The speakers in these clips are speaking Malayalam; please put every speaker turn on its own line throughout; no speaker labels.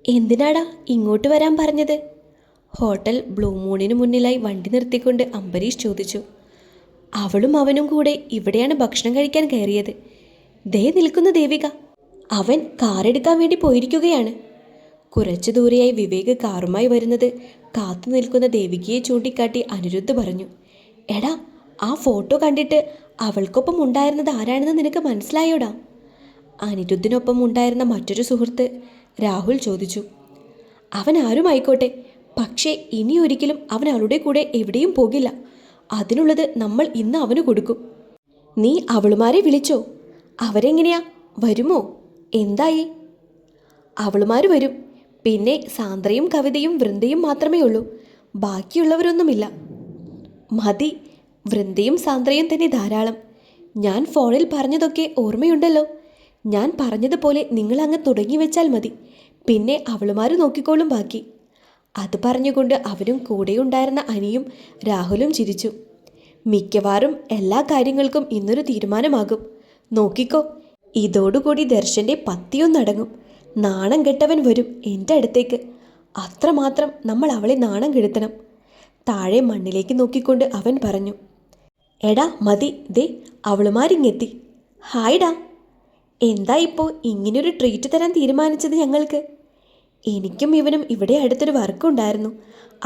എന്തിനാടാ ഇങ്ങോട്ട് വരാൻ പറഞ്ഞത്? ഹോട്ടൽ ബ്ലൂ മൂണിന് മുന്നിലായി വണ്ടി നിർത്തിക്കൊണ്ട് അംബരീഷ് ചോദിച്ചു. അവളും അവനും കൂടെ ഇവിടെയാണ് ഭക്ഷണം കഴിക്കാൻ കയറിയത്. ദേ നിൽക്കുന്ന ദേവിക. അവൻ കാറെടുക്കാൻ വേണ്ടി പോയിരിക്കുകയാണ്. കുറച്ചു ദൂരെയായി വിവേക് കാറുമായി വരുന്നത് കാത്തു നിൽക്കുന്ന ദേവികയെ ചൂണ്ടിക്കാട്ടി അനിരുദ്ധ് പറഞ്ഞു. എടാ, ആ ഫോട്ടോ കണ്ടിട്ട് അവൾക്കൊപ്പം ഉണ്ടായിരുന്നത് ആരാണെന്ന് നിനക്ക് മനസ്സിലായോടാ? അനിരുദ്ധിനൊപ്പം ഉണ്ടായിരുന്ന മറ്റൊരു സുഹൃത്ത് രാഹുൽ ചോദിച്ചു. അവൻ ആരുമായിക്കോട്ടെ, പക്ഷേ ഇനി ഒരിക്കലും അവൻ അവളുടെ കൂടെ എവിടെയും പോകില്ല. അതിനുള്ളത് നമ്മൾ ഇന്ന് അവന് കൊടുക്കും. നീ അവളുമാരെ വിളിച്ചോ? അവരെങ്ങനെയാ, വരുമോ? എന്തായി? അവളുമാർ വരും. പിന്നെ സാന്ദ്രയും കവിതയും വൃന്ദയും മാത്രമേ ഉള്ളൂ. ബാക്കിയുള്ളവരൊന്നുമില്ല. മതി, വൃന്ദയും സാന്ദ്രയും തന്നെ ധാരാളം. ഞാൻ ഫോണിൽ പറഞ്ഞതൊക്കെ ഓർമ്മയുണ്ടല്ലോ. ഞാൻ പറഞ്ഞതുപോലെ നിങ്ങൾ അങ്ങ് തുടങ്ങി വെച്ചാൽ മതി. പിന്നെ അവളുമാർ നോക്കിക്കോളും ബാക്കി. അത് പറഞ്ഞുകൊണ്ട് അവരും കൂടെയുണ്ടായിരുന്ന അനിയും രാഹുലും ചിരിച്ചു. മിക്കവാറും എല്ലാ കാര്യങ്ങൾക്കും ഇന്നൊരു തീരുമാനമാകും. നോക്കിക്കോ, ഇതോടുകൂടി ദർശൻ്റെ പത്തിയൊന്നടങ്ങും. നാണം കെട്ടവൻ വരും എൻ്റെ അടുത്തേക്ക്. അത്രമാത്രം നമ്മൾ അവളെ നാണം കെടുത്തണം. താഴെ മണ്ണിലേക്ക് നോക്കിക്കൊണ്ട് അവൻ പറഞ്ഞു. എടാ മതി, ദേ അവളുമാരിങ്ങെത്തി. ഹായ്ഡാ. എന്താ ഇപ്പോൾ ഇങ്ങനൊരു ട്രീറ്റ് തരാൻ തീരുമാനിച്ചത് ഞങ്ങൾക്ക്? എനിക്കും ഇവനും ഇവിടെ അടുത്തൊരു വർക്കുണ്ടായിരുന്നു.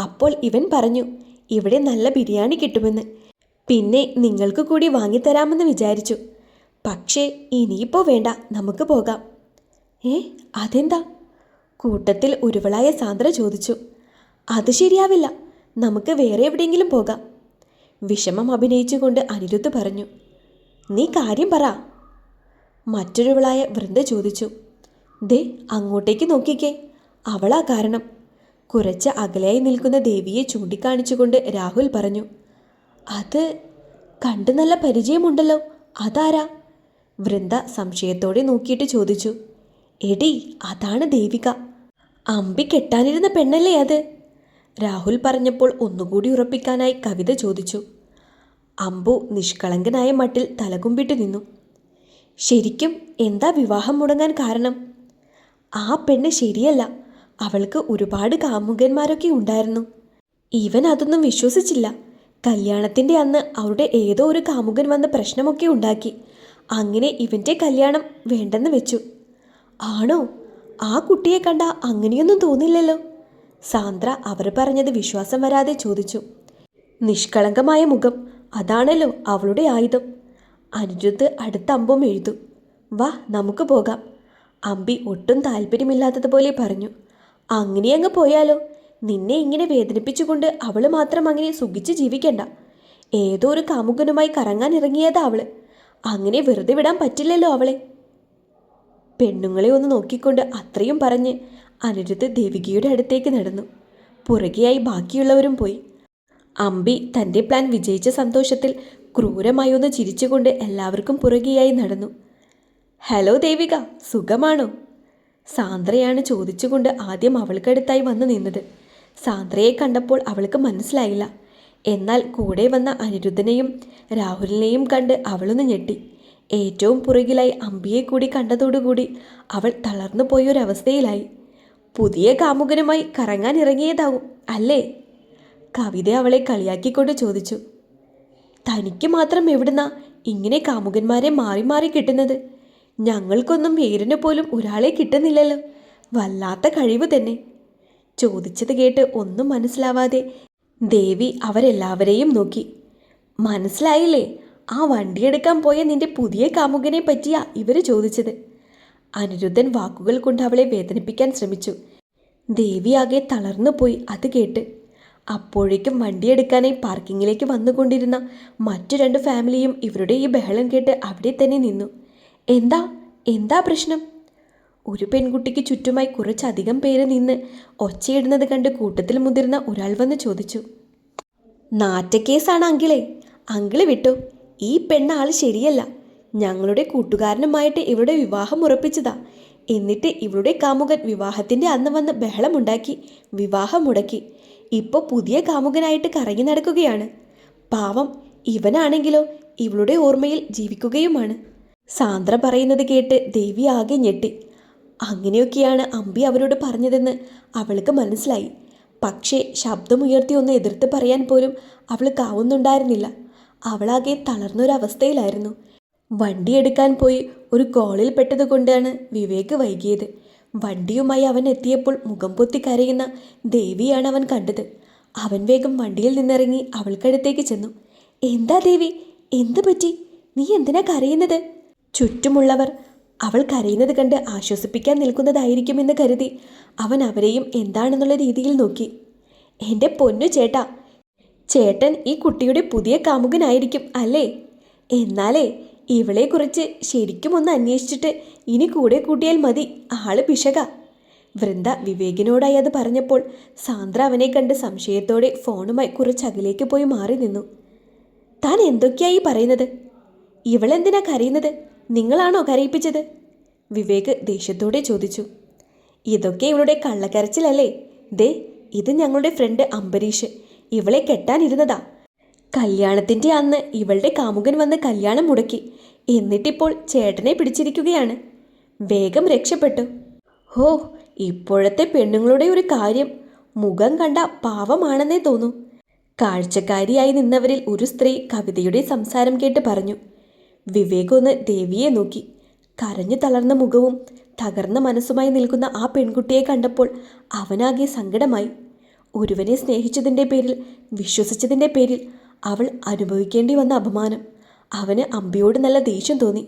അപ്പോൾ ഇവൻ പറഞ്ഞു ഇവിടെ നല്ല ബിരിയാണി കിട്ടുമെന്ന്. പിന്നെ നിങ്ങൾക്ക് കൂടി വാങ്ങിത്തരാമെന്ന് വിചാരിച്ചു. പക്ഷേ ഇനിയിപ്പോൾ വേണ്ട, നമുക്ക് പോകാം. അതെന്താ? കൂട്ടത്തിൽ ഉരുവളായ സാന്ദ്ര ചോദിച്ചു. അത് ശരിയാവില്ല, നമുക്ക് വേറെ എവിടെയെങ്കിലും പോകാം. വിഷമം അഭിനയിച്ചുകൊണ്ട് അനിരുദ്ധ് പറഞ്ഞു. നീ കാര്യം പറ. മറ്റൊരുവളായ വൃന്ദ ചോദിച്ചു. ദേ അങ്ങോട്ടേക്ക് നോക്കിക്കേ, അവളാ കാരണം. കുറച്ച് അകലെയായി നിൽക്കുന്ന ദേവിയെ ചൂണ്ടിക്കാണിച്ചുകൊണ്ട് രാഹുൽ പറഞ്ഞു. അത് കണ്ടു നല്ല പരിചയമുണ്ടല്ലോ, അതാരാ? വൃന്ദ സംശയത്തോടെ നോക്കിയിട്ട് ചോദിച്ചു. എടി, അതാണ് ദേവിക. അമ്പി കെട്ടാനിരുന്ന പെണ്ണല്ലേ അത്? രാഹുൽ പറഞ്ഞപ്പോൾ ഒന്നുകൂടി ഉറപ്പിക്കാനായി കവിത ചോദിച്ചു. അമ്പു നിഷ്കളങ്കനായ മട്ടിൽ തലകുമ്പിട്ട് നിന്നു. ശരിക്കും എന്താ വിവാഹം മുടങ്ങാൻ കാരണം? ആ പെണ്ണ് ശരിയല്ല. അവൾക്ക് ഒരുപാട് കാമുകന്മാരൊക്കെ ഉണ്ടായിരുന്നു. ഇവൻ അതൊന്നും വിശ്വസിച്ചില്ല. കല്യാണത്തിൻ്റെ അന്ന് അവരുടെ ഏതോ ഒരു കാമുകൻ വന്ന് പ്രശ്നമൊക്കെ ഉണ്ടാക്കി. അങ്ങനെ ഇവൻ്റെ കല്യാണം വേണ്ടെന്ന് വെച്ചു. ആണോ? ആ കുട്ടിയെ കണ്ട അങ്ങനെയൊന്നും തോന്നില്ലല്ലോ. സാന്ദ്ര അവർ പറഞ്ഞത് വിശ്വാസം വരാതെ ചോദിച്ചു. നിഷ്കളങ്കമായ മുഖം, അതാണല്ലോ അവളുടെ ആയുധം. അനിരുദ്ധ് അടുത്ത അമ്പും എഴുതു. വാ നമുക്ക് പോകാം. അമ്പി ഒട്ടും താല്പര്യമില്ലാത്തതുപോലെ പറഞ്ഞു. അങ്ങനെ അങ്ങ് പോയാലോ? നിന്നെ ഇങ്ങനെ വേദനിപ്പിച്ചുകൊണ്ട് അവൾ മാത്രം അങ്ങനെ സുഖിച്ച് ജീവിക്കണ്ട. ഏതോ ഒരു കാമുകനുമായി കറങ്ങാൻ ഇറങ്ങിയതാ അവള്. അങ്ങനെ വെറുതെ വിടാൻ പറ്റില്ലല്ലോ അവളെ. പെണ്ണുങ്ങളെ ഒന്ന് നോക്കിക്കൊണ്ട് അത്രയും പറഞ്ഞ് അനിരുദ്ധ് ദേവികയുടെ അടുത്തേക്ക് നടന്നു. പുറകെയായി ബാക്കിയുള്ളവരും പോയി. അമ്പി തൻ്റെ പ്ലാൻ വിജയിച്ച സന്തോഷത്തിൽ ക്രൂരമായി ഒന്ന് ചിരിച്ചുകൊണ്ട് എല്ലാവർക്കും പുറകെയായി നടന്നു. ഹലോ ദേവിക, സുഖമാണോ? സാന്ദ്രയാണ് ചോദിച്ചുകൊണ്ട് ആദ്യം അവൾക്കടുത്തായി വന്നു നിന്നത്. സാന്ദ്രയെ കണ്ടപ്പോൾ അവൾക്ക് മനസ്സിലായില്ല. എന്നാൽ കൂടെ വന്ന അനിരുദ്ധനെയും രാഹുലിനെയും കണ്ട് അവളൊന്ന് ഞെട്ടി. ഏറ്റവും പുറകിലായി അമ്പിയെ കൂടി കണ്ടതോടുകൂടി അവൾ തളർന്നു പോയൊരവസ്ഥയിലായി. പുതിയ കാമുകനുമായി കറങ്ങാൻ ഇറങ്ങിയതാവും അല്ലേ? കവിത അവളെ കളിയാക്കിക്കൊണ്ട് ചോദിച്ചു. തനിക്ക് മാത്രം എവിടുന്നാ ഇങ്ങനെ കാമുകന്മാരെ മാറി മാറി കിട്ടുന്നത്? ഞങ്ങൾക്കൊന്നും പേരിന് പോലും ഒരാളെ കിട്ടുന്നില്ലല്ലോ. വല്ലാത്ത കഴിവ് തന്നെ. ചോദിച്ചത് കേട്ട് ഒന്നും മനസ്സിലാവാതെ ദേവി അവരെല്ലാവരെയും നോക്കി. മനസ്സിലായില്ലേ? ആ വണ്ടിയെടുക്കാൻ പോയ നിന്റെ പുതിയ കാമുകനെ പറ്റിയാ ഇവർ ചോദിച്ചത്. അനിരുദ്ധൻ വാക്കുകൾ കൊണ്ട് അവളെ വേദനിപ്പിക്കാൻ ശ്രമിച്ചു. ദേവിയാകെ തളർന്നു പോയി അത് കേട്ട്. അപ്പോഴേക്കും വണ്ടിയെടുക്കാനായി പാർക്കിങ്ങിലേക്ക് വന്നുകൊണ്ടിരുന്ന മറ്റു രണ്ട് ഫാമിലിയും ഇവരുടെ ഈ ബഹളം കേട്ട് അവിടെ തന്നെ നിന്നു. എന്താ എന്താ പ്രശ്നം? ഒരു പെൺകുട്ടിക്ക് ചുറ്റുമായി കുറച്ചധികം പേര് നിന്ന് ഒച്ചയിടുന്നത് കണ്ട് കൂട്ടത്തിൽ മുതിർന്ന ഒരാൾ വന്ന് ചോദിച്ചു. നാറ്റക്കേസാണ് അങ്കിളെ. അങ്കിള് വിട്ടോ, ഈ പെണ്ണാൾ ശരിയല്ല. ഞങ്ങളുടെ കൂട്ടുകാരനുമായിട്ട് ഇവരുടെ വിവാഹം ഉറപ്പിച്ചതാ. എന്നിട്ട് ഇവളുടെ കാമുകൻ വിവാഹത്തിൻ്റെ അന്ന് വന്ന് ബഹളമുണ്ടാക്കി വിവാഹം മുടക്കി. ഇപ്പോൾ പുതിയ കാമുകനായിട്ട് കറങ്ങി നടക്കുകയാണ്. പാവം, ഇവനാണെങ്കിലോ ഇവളുടെ ഓർമ്മയിൽ ജീവിക്കുകയുമാണ്. സാന്ദ്ര പറയുന്നത് കേട്ട് ദേവി ആകെ ഞെട്ടി. അങ്ങനെയൊക്കെയാണ് അമ്പി അവരോട് പറഞ്ഞതെന്ന് അവൾക്ക് മനസ്സിലായി. പക്ഷേ ശബ്ദമുയർത്തി ഒന്ന് എതിർത്ത് പറയാൻ പോലും അവൾക്കാവുന്നുണ്ടായിരുന്നില്ല. അവളാകെ തളർന്നൊരവസ്ഥയിലായിരുന്നു. വണ്ടിയെടുക്കാൻ പോയി ഒരു കോളിൽ പെട്ടതുകൊണ്ടാണ് വിവേക് വൈകിയത്. വണ്ടിയുമായി അവൻ എത്തിയപ്പോൾ മുഖം പൊത്തി കരയുന്ന ദേവിയാണ് അവൻ കണ്ടത്. അവൻ വേഗം വണ്ടിയിൽ നിന്നിറങ്ങി അവൾക്കടുത്തേക്ക് ചെന്നു. എന്താ ദേവി, എന്തു പറ്റി? നീ എന്തിനാ കരയുന്നത്? ചുറ്റുമുള്ളവർ അവൾ കരയുന്നത് കണ്ട് ആശ്വസിപ്പിക്കാൻ നിൽക്കുന്നതായിരിക്കുമെന്ന് കരുതി അവൻ അവരെയും എന്താണെന്നുള്ള രീതിയിൽ നോക്കി. എൻ്റെ പൊന്നു ചേട്ടാ, ചേട്ടൻ ഈ കുട്ടിയുടെ പുതിയ കാമുകനായിരിക്കും അല്ലേ? എന്നാലേ ഇവളെക്കുറിച്ച് ശരിക്കും ഒന്ന് അന്വേഷിച്ചിട്ട് ഇനി കൂടെ കൂട്ടിയാൽ മതി. ആള് പിശക. വൃന്ദ വിവേകിനോടായി അത് പറഞ്ഞപ്പോൾ സാന്ദ്ര അവനെ കണ്ട് സംശയത്തോടെ ഫോണുമായി കുറച്ചകലേക്ക് പോയി മാറി നിന്നു. താൻ എന്തൊക്കെയായി പറയുന്നത്? ഇവളെന്തിനാ കരയുന്നത്? നിങ്ങളാണോ കരയിപ്പിച്ചത്? വിവേക് ദേഷ്യത്തോടെ ചോദിച്ചു. ഇതൊക്കെ ഇവളുടെ കള്ളക്കരച്ചിലല്ലേ? ദേ, ഇത് ഞങ്ങളുടെ ഫ്രണ്ട് അംബരീഷ്. ഇവളെ കെട്ടാനിരുന്നതാ. കല്യാണത്തിൻ്റെ അന്ന് ഇവളുടെ കാമുകൻ വന്ന് കല്യാണം മുടക്കി. എന്നിട്ടിപ്പോൾ ചേട്ടനെ പിടിച്ചിരിക്കുകയാണ്. വേഗം രക്ഷപ്പെട്ടു. ഹോ, ഇപ്പോഴത്തെ പെണ്ണുങ്ങളുടെ ഒരു കാര്യം! മുഖം കണ്ട പാവമാണെന്നേ തോന്നൂ. കാഴ്ചക്കാരിയായി നിന്നവരിൽ ഒരു സ്ത്രീ കവിതയുടെ സംസാരം കേട്ട് പറഞ്ഞു. വിവേക് ഒന്ന് ദേവിയെ നോക്കി. കരഞ്ഞു തളർന്ന മുഖവും തകർന്ന മനസ്സുമായി നിൽക്കുന്ന ആ പെൺകുട്ടിയെ കണ്ടപ്പോൾ അവനാകെ സങ്കടമായി. ഒരുവനെ സ്നേഹിച്ചതിൻ്റെ പേരിൽ, വിശ്വസിച്ചതിൻ്റെ പേരിൽ അവൾ അനുഭവിക്കേണ്ടി വന്ന അപമാനം. അവന് അമ്പിയോട് നല്ല ദേഷ്യം തോന്നി.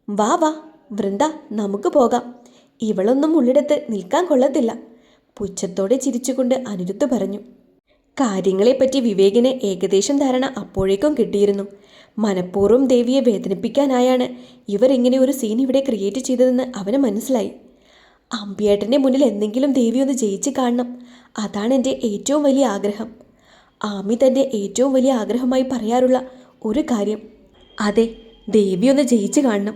വാ വാ വൃന്ദ, നമുക്ക് പോകാം. ഇവളൊന്നും ഉള്ളിടത്ത് നിൽക്കാൻ കൊള്ളത്തില്ല, പുച്ഛത്തോടെ ചിരിച്ചുകൊണ്ട് അനിരുദ്ധ പറഞ്ഞു. കാര്യങ്ങളെപ്പറ്റി വിവേകിന് ഏകദേശം ധാരണ അപ്പോഴേക്കും കിട്ടിയിരുന്നു. മനഃപൂർവ്വം ദേവിയെ വേദനിപ്പിക്കാനായാണ് ഇവർ ഇങ്ങനെ ഒരു സീൻ ഇവിടെ ക്രിയേറ്റ് ചെയ്തതെന്ന് അവന് മനസ്സിലായി. അമ്പിയേട്ടൻ്റെ മുന്നിൽ എന്തെങ്കിലും ദേവി ഒന്ന് ജയിച്ച് കാണണം, അതാണ് എൻ്റെ ഏറ്റവും വലിയ ആഗ്രഹം. ആമി തൻ്റെ ഏറ്റവും വലിയ ആഗ്രഹമായി പറയാറുള്ള ഒരു കാര്യം. അതെ, ദേവി ഒന്ന് ജയിച്ച് കാണണം.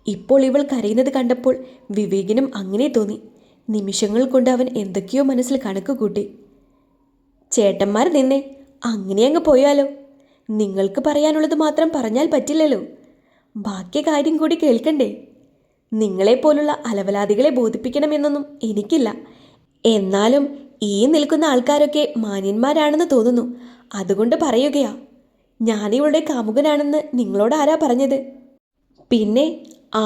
ഇപ്പോൾ ഇവൾ കരയുന്നത് കണ്ടപ്പോൾ വിവേകിനും അങ്ങനെ തോന്നി. നിമിഷങ്ങൾ കൊണ്ട് അവൻ എന്തൊക്കെയോ മനസ്സിൽ കണക്ക് കൂട്ടി. ചേട്ടന്മാർ നിന്നെ, അങ്ങനെ അങ്ങ് പോയാലോ? നിങ്ങൾക്ക് പറയാനുള്ളത് മാത്രം പറഞ്ഞാൽ പറ്റില്ലല്ലോ, ബാക്കി കാര്യം കൂടി കേൾക്കണ്ടേ? നിങ്ങളെപ്പോലുള്ള അലവലാദികളെ ബോധിപ്പിക്കണമെന്നൊന്നും എനിക്കില്ല. എന്നാലും ഈ നിൽക്കുന്ന ആൾക്കാരൊക്കെ മാന്യന്മാരാണെന്ന് തോന്നുന്നു. അതുകൊണ്ട് പറയുകയാ. ഞാനിവളുടെ കാമുകനാണെന്ന് നിങ്ങളോട് ആരാ പറഞ്ഞത്? പിന്നെ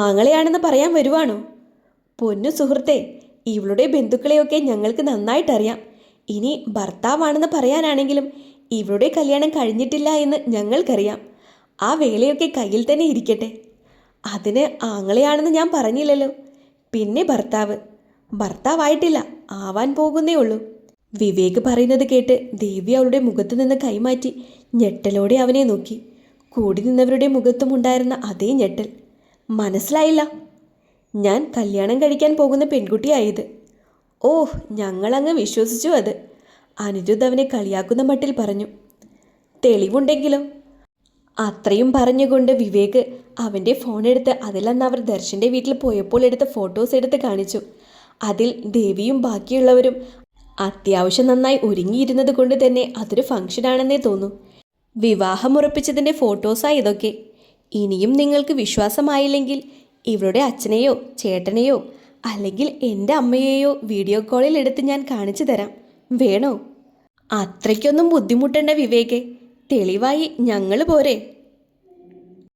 ആങ്ങളെയാണെന്ന് പറയാൻ വരുവാണോ? പൊന്നു സുഹൃത്തെ, ഇവളുടെ ബന്ധുക്കളെയൊക്കെ ഞങ്ങൾക്ക് നന്നായിട്ടറിയാം. ഇനി ഭർത്താവാണെന്ന് പറയാനാണെങ്കിലും ഇവളുടെ കല്യാണം കഴിഞ്ഞിട്ടില്ല എന്ന് ഞങ്ങൾക്കറിയാം. ആ വേലയൊക്കെ കയ്യിൽ തന്നെ ഇരിക്കട്ടെ. അതിന് ആങ്ങളെയാണെന്ന് ഞാൻ പറഞ്ഞില്ലല്ലോ. പിന്നെ ഭർത്താവായിട്ടില്ല, ആവാൻ പോകുന്നേ ഉള്ളൂ. വിവേക് പറയുന്നത് കേട്ട് ദേവി അവളുടെ മുഖത്ത് നിന്ന് കൈമാറ്റി ഞെട്ടലോടെ അവനെ നോക്കി. കൂടി നിന്നവരുടെ മുഖത്തും ഉണ്ടായിരുന്ന അതേ ഞെട്ടൽ. മനസ്സിലായില്ല? ഞാൻ കല്യാണം കഴിക്കാൻ പോകുന്ന പെൺകുട്ടിയായത്. ഓഹ്, ഞങ്ങളങ്ങ് വിശ്വസിച്ചു അത്. അനിരുദ്ധ് അവനെ കളിയാക്കുന്ന മട്ടിൽ പറഞ്ഞു. തെളിവുണ്ടെങ്കിലോ? അത്രയും പറഞ്ഞുകൊണ്ട് വിവേക് അവൻ്റെ ഫോണെടുത്ത് അതിലന്ന് അവർ ദർശൻ്റെ വീട്ടിൽ പോയപ്പോൾ എടുത്ത ഫോട്ടോസ് എടുത്ത് കാണിച്ചു. അതിൽ ദേവിയും ബാക്കിയുള്ളവരും അത്യാവശ്യം നന്നായി ഒരുങ്ങിയിരുന്നത് കൊണ്ട് തന്നെ അതൊരു ഫംഗ്ഷനാണെന്നേ തോന്നൂ. വിവാഹമുറപ്പിച്ചതിൻ്റെ ഫോട്ടോസാണ് ഇതൊക്കെ. ഇനിയും നിങ്ങൾക്ക് വിശ്വാസമായില്ലെങ്കിൽ ഇവളുടെ അച്ഛനെയോ ചേട്ടനെയോ അല്ലെങ്കിൽ എൻ്റെ അമ്മയെയോ വീഡിയോ കോളിൽ എടുത്ത് ഞാൻ കാണിച്ചു തരാം. വേണോ? അത്രയ്ക്കൊന്നും ബുദ്ധിമുട്ടേണ്ട വിവേകെ, തെളിവായി ഞങ്ങൾ പോരെ.